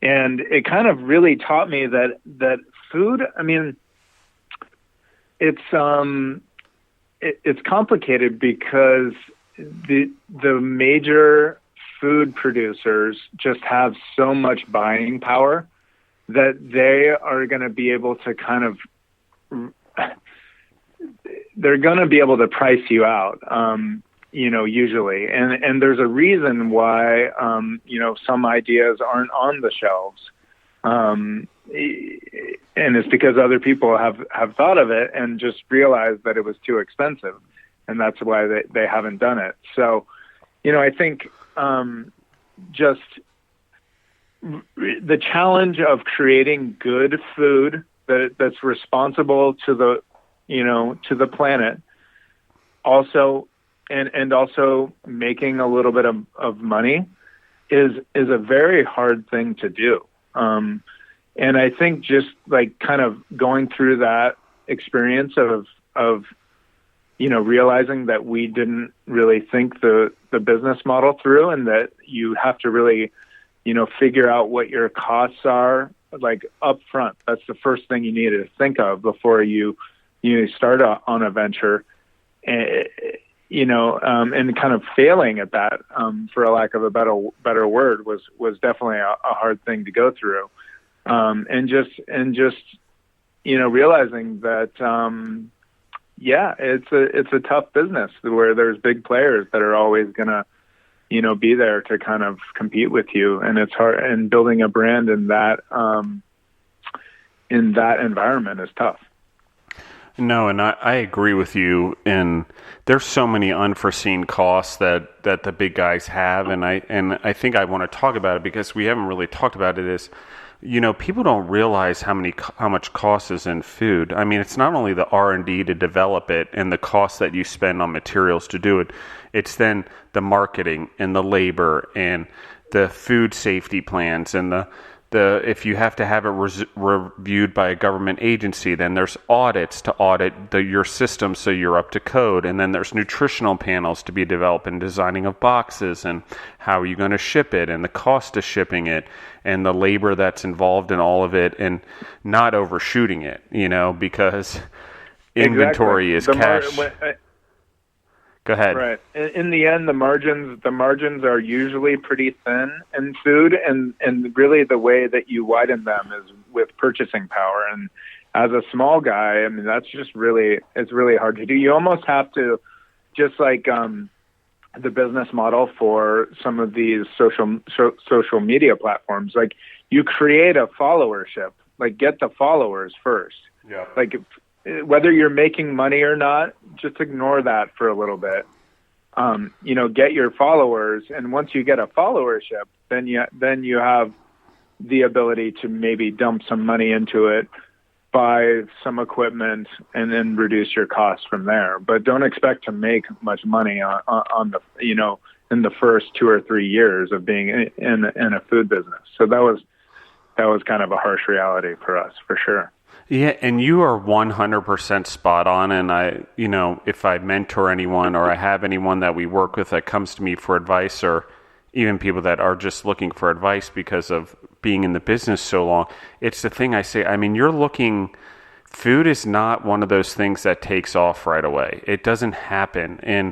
And it kind of really taught me that food, it's complicated because the major food producers just have so much buying power that they are going to be able to they're going to be able to price you out, usually. And there's a reason why, some ideas aren't on the shelves. And it's because other people have thought of it and just realized that it was too expensive. And that's why they haven't done it. So, I think just the challenge of creating good food that's responsible to the planet, also, and also making a little bit of money is a very hard thing to do. And I think just like kind of going through that experience of realizing that we didn't really think the business model through, and that you have to really, figure out what your costs are, like up front. That's the first thing you need to think of before you start on a venture, and kind of failing at that, for a lack of a better word, was definitely a hard thing to go through. And just realizing that, it's a tough business where there's big players that are always going to, be there to kind of compete with you. And it's hard, and building a brand in that environment is tough. No, and I agree with you. And there's so many unforeseen costs that the big guys have. And I think I want to talk about it because we haven't really talked about it is, people don't realize how much cost is in food. It's not only the R&D to develop it and the cost that you spend on materials to do it. It's then the marketing and the labor and the food safety plans and the if you have to have it reviewed by a government agency, then there's audits to audit your system so you're up to code. And then there's nutritional panels to be developed and designing of boxes and how are you going to ship it and the cost of shipping it and the labor that's involved in all of it, and not overshooting it, because inventory is cash. Go ahead. Right. In the end, the margins are usually pretty thin in food, and really the way that you widen them is with purchasing power. And as a small guy, that's just it's really hard to do. You almost have to, just like the business model for some of these social media platforms, like you create a followership, like get the followers first. Yeah. Like whether you're making money or not, just ignore that for a little bit. Get your followers, and once you get a followership, then you have the ability to maybe dump some money into it, buy some equipment, and then reduce your costs from there. But don't expect to make much money on the in the first 2 or 3 years of being in a food business. So that was kind of a harsh reality for us, for sure. Yeah, and you are 100% spot on. And if I mentor anyone or I have anyone that we work with that comes to me for advice, or even people that are just looking for advice because of being in the business so long, it's the thing I say. Food is not one of those things that takes off right away. It doesn't happen. And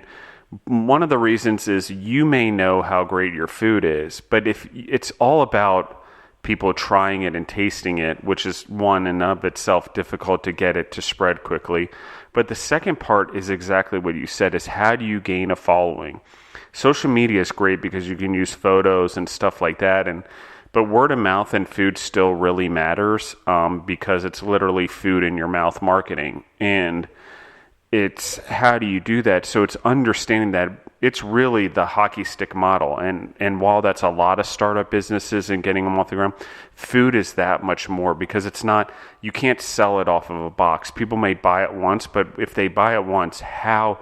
one of the reasons is you may know how great your food is, but if it's all about people trying it and tasting it, which is one in of itself difficult to get it to spread quickly. But the second part is exactly what you said, is how do you gain a following? Social media is great because you can use photos and stuff like that, but word of mouth and food still really matters, because it's literally food in your mouth marketing. And it's how do you do that? So it's understanding that it's really the hockey stick model. And while that's a lot of startup businesses and getting them off the ground, food is that much more, because it's not, you can't sell it off of a box. People may buy it once, but if they buy it once, how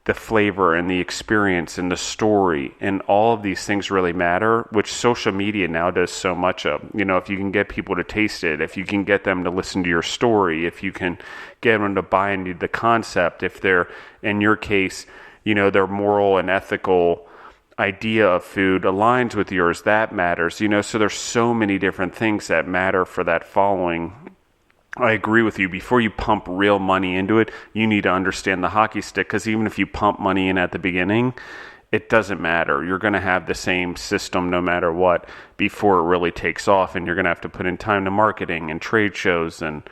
the flavor and the experience and the story and all of these things really matter, which social media now does so much of. If you can get people to taste it, if you can get them to listen to your story, if you can get them to buy into the concept, if they're, in your case, their moral and ethical idea of food aligns with yours, that matters. So there's so many different things that matter for that following. I agree with you. Before you pump real money into it, you need to understand the hockey stick, because even if you pump money in at the beginning, it doesn't matter. You're going to have the same system no matter what before it really takes off, and you're going to have to put in time to marketing and trade shows, and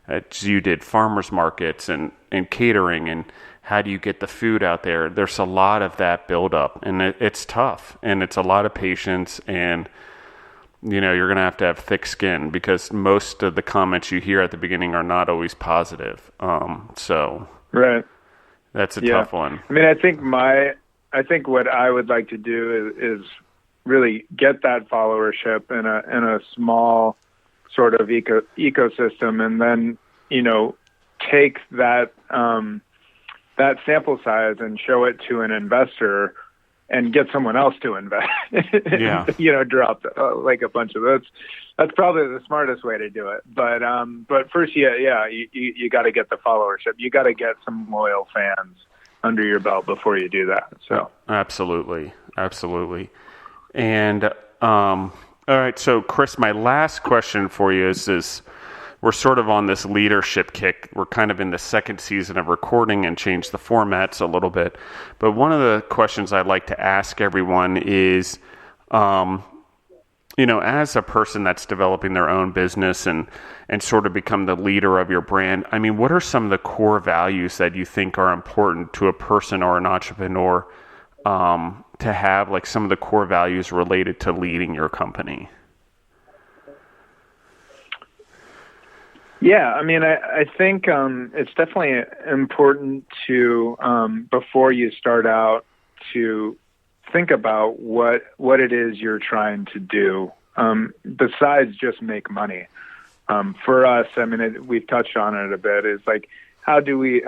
as you did, farmers markets and catering, and how do you get the food out there? There's a lot of that buildup, and it's tough, and it's a lot of patience, and you're going to have thick skin, because most of the comments you hear at the beginning are not always positive. So right. That's a tough one. I mean, I think what I would like to do is really get that followership in a small sort of ecosystem, and then, take that sample size and show it to an investor and get someone else to invest. Yeah. Drop like a bunch of those. That's probably the smartest way to do it. But first, you got to get the followership. You got to get some loyal fans under your belt before you do that. So absolutely. And all right, so Chris, my last question for you is we're sort of on this leadership kick. We're kind of in the second season of recording and changed the formats a little bit. But one of the questions I'd like to ask everyone is, as a person that's developing their own business and sort of become the leader of your brand, I mean, what are some of the core values that you think are important to a person or an entrepreneur to have, like some of the core values related to leading your company? Yeah, I mean, I think it's definitely important to, before you start out, to think about what it is you're trying to do, besides just make money. For us, I mean, we've touched on it a bit, is like, how do we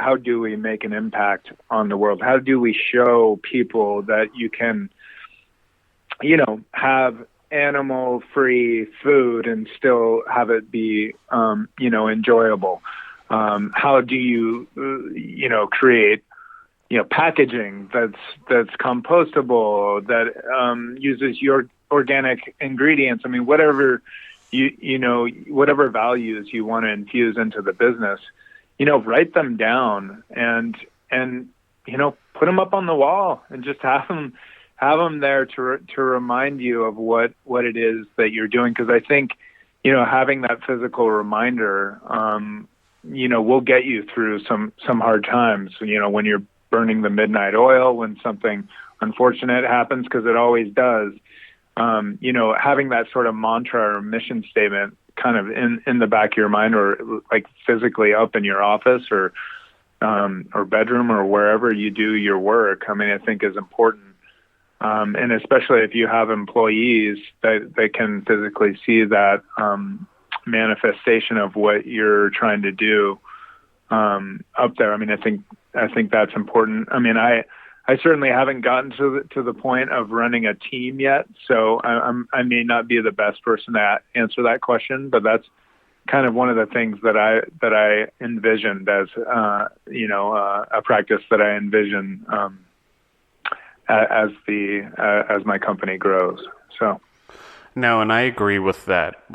make an impact on the world? How do we show people that you can, have animal-free food and still have it be, enjoyable? How do you, create, packaging that's compostable, that uses your organic ingredients? I mean, whatever whatever values you want to infuse into the business, write them down and put them up on the wall and just have them there to remind you of what it is that you're doing. Because I think, having that physical reminder, will get you through some hard times, when you're burning the midnight oil, when something unfortunate happens, because it always does. Having that sort of mantra or mission statement kind of in the back of your mind, or like physically up in your office or bedroom or wherever you do your work, I mean, I think is important. And especially if you have employees that they can physically see that manifestation of what you're trying to do up there. I mean, I think that's important. I mean, I certainly haven't gotten to the point of running a team yet, so I may not be the best person to answer that question, but that's kind of one of the things that I envisioned as a practice that I envision as my company grows. So. No, and I agree with that.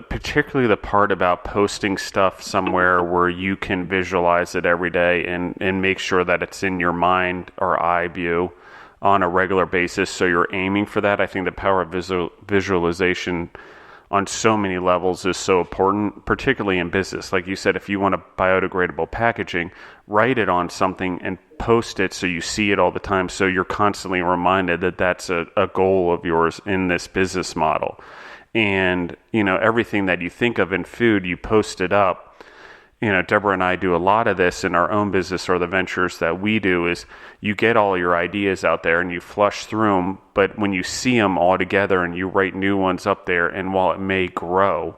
Particularly the part about posting stuff somewhere where you can visualize it every day and make sure that it's in your mind or eye view on a regular basis. So you're aiming for that. I think the power of visualization on so many levels is so important, particularly in business. Like you said, if you want a biodegradable packaging, write it on something and post it so you see it all the time, so you're constantly reminded that that's a goal of yours in this business model. And, everything that you think of in food, you post it up. Deborah and I do a lot of this in our own business, or the ventures that we do, is you get all your ideas out there and you flush through them, but when you see them all together and you write new ones up there, and while it may grow,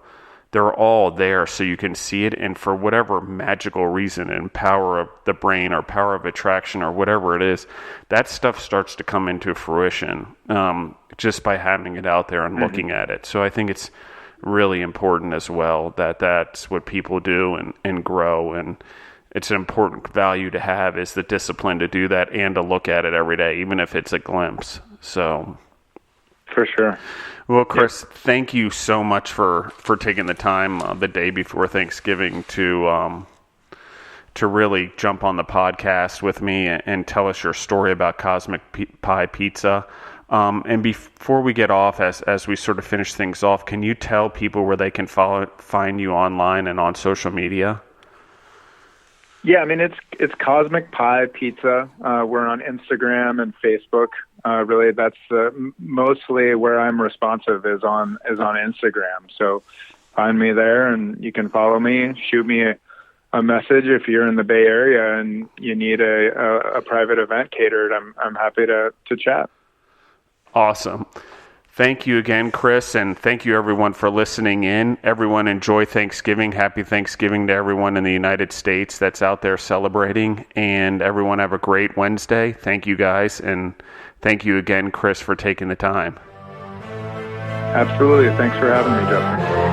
they're all there so you can see it. And for whatever magical reason and power of the brain or power of attraction or whatever it is, that stuff starts to come into fruition just by having it out there and looking at it. So I think it's really important as well that that's what people do and grow, and it's an important value to have, is the discipline to do that and to look at it every day, even if it's a glimpse. So for sure. Well, Chris, thank you so much for taking the time the day before Thanksgiving to really jump on the podcast with me and tell us your story about Cosmic Pie Pizza. And before we get off, as we sort of finish things off, can you tell people where they can find you online and on social media? Yeah, I mean, it's Cosmic Pie Pizza. We're on Instagram and Facebook. Really, that's mostly where I'm responsive is on Instagram. So find me there, and you can follow me. Shoot me a message if you're in the Bay Area and you need a private event catered. I'm happy to chat. Awesome. Thank you again, Chris, and thank you everyone for listening in. Everyone enjoy Thanksgiving. Happy Thanksgiving to everyone in the United States that's out there celebrating, and everyone have a great Wednesday. Thank you guys, and thank you again, Chris, for taking the time. Absolutely. Thanks for having me, Justin.